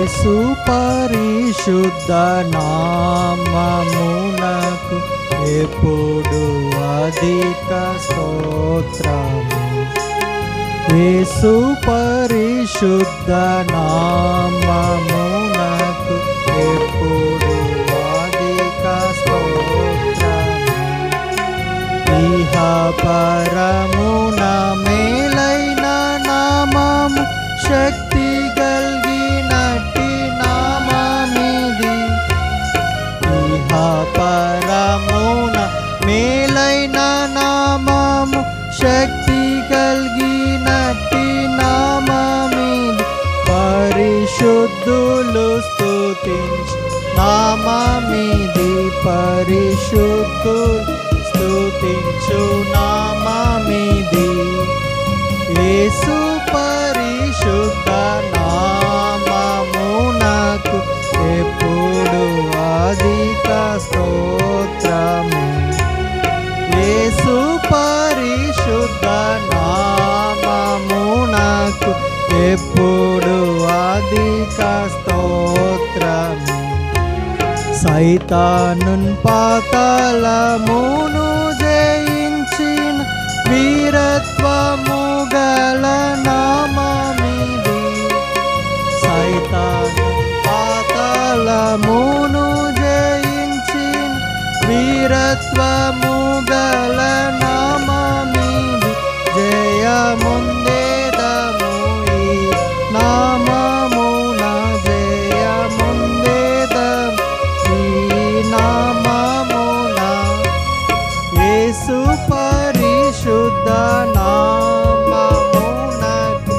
యేసు పరిశుద్ధ నామమునకు ఎప్పుడు అధిక స్తోత్రము. యేసు పరిశుద్ధ నామమునకు ఎప్పుడు అధిక స్తోత్రము. ఇహ పరమున మేలైన నామము, శక్తి కలిగినట్టి నామమిది. ఇహ పరమున మేలైన నామము, శక్తి కలిగినట్టి నామమిది. పరిశుద్ధులు స్తుతించు నామమిది, పరిశుద్ధులు స్తుతించు నామమిది. యేసు పరిశుద్ధ నామమునకు ఎప్పుడు అధిక స్తోత్రము. యేసు పరిశుద్ధ నామమునకు ఎప్పుడు అధిక స్తోత్రము. సైతానున్ పాతాళమును జయించిన వీరత్వము గల నామమిది. సైతాను పాతాళమును జయించిన వీరత్వము గల నామమిది. జయముందేదము ఈ నామమున, జయముందేదము ఈ నామమున. యేసు పరిశుద్ధ నామమునకు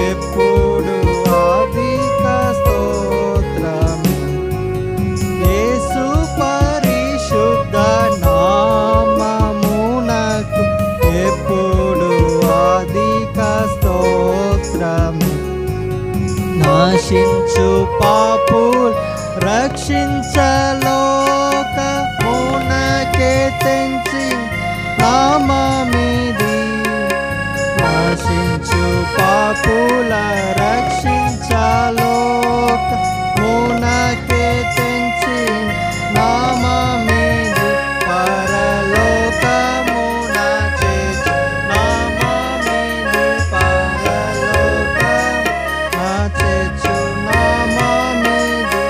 ఎప్పుడు అధిక స్తోత్రము. యేసు పరిశుద్ధ నామమునకు ఎప్పుడు అధిక స్తోత్రము. నాశించు పాపులు రక్షించలోకమునకే తెంచి నామమిది. నాశించు పాపుల రక్షించలోకమునకే తెంచి నామమిది. పరలోకమున చేర్చు నామమిది, పరలోకమున చేర్చు నామమిది.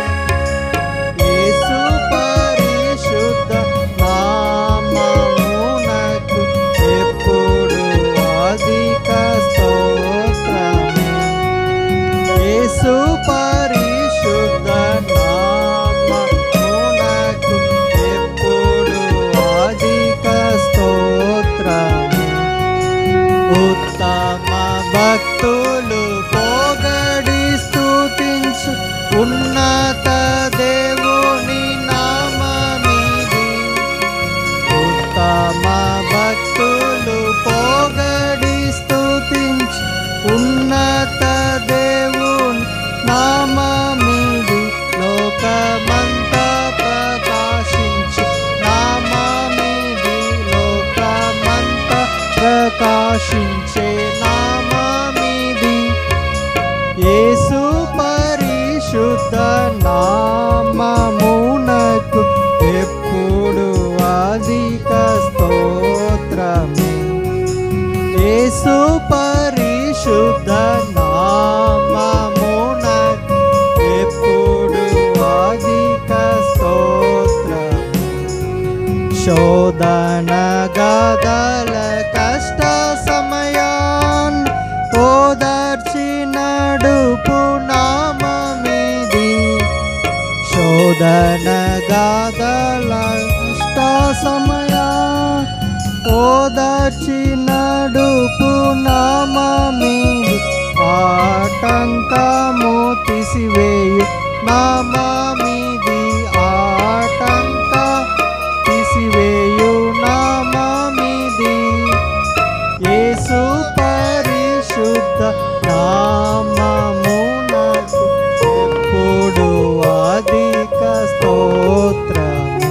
యేసు పరిశుద్ధ నామమునకు ఎప్పుడు అధిక స్తోత్రము. యేసు పరిశుద్ధ నామమునకు ఎప్పుడు అధిక స్తోత్రము. ఉత్తమ భక్తులు పొగడి స్తుతించు ఉన్నత దేవుని నామమిది. ఉత్తమ భక్తులు పొగడి స్తుతించు ఉన్నత దేవుని నామమిది. లోకమంతా ప్రకాశించు నామమిది, లోకమంతా ప్రకాశించే నామమిది. యేసు పరిశుద్ధ నామమునకు ఎప్పుడు అధిక స్తోత్రము. యేసు పరిశుద్ధ నామమునకు ఎప్పుడు అధిక స్తోత్రము. శోధన గదల కష్ట సమయాన్ ఓదార్చి నడుపు నామమిది. శోధన గదల కష్ట సమయాన్ ఓదార్చి నడుపు నామమిది. ఆటంకము తీసివేయు నామమిది, ఆటంక తీసివేయు నామమిది. యేసు పరిశుద్ధ నామమునకు ఎప్పుడు అధిక స్తోత్రము.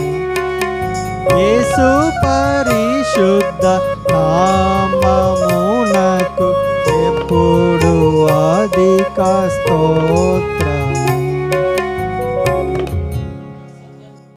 యేసు పరిశుద్ధ నామమునకు ఎప్పుడు అధిక స్తోత్రము.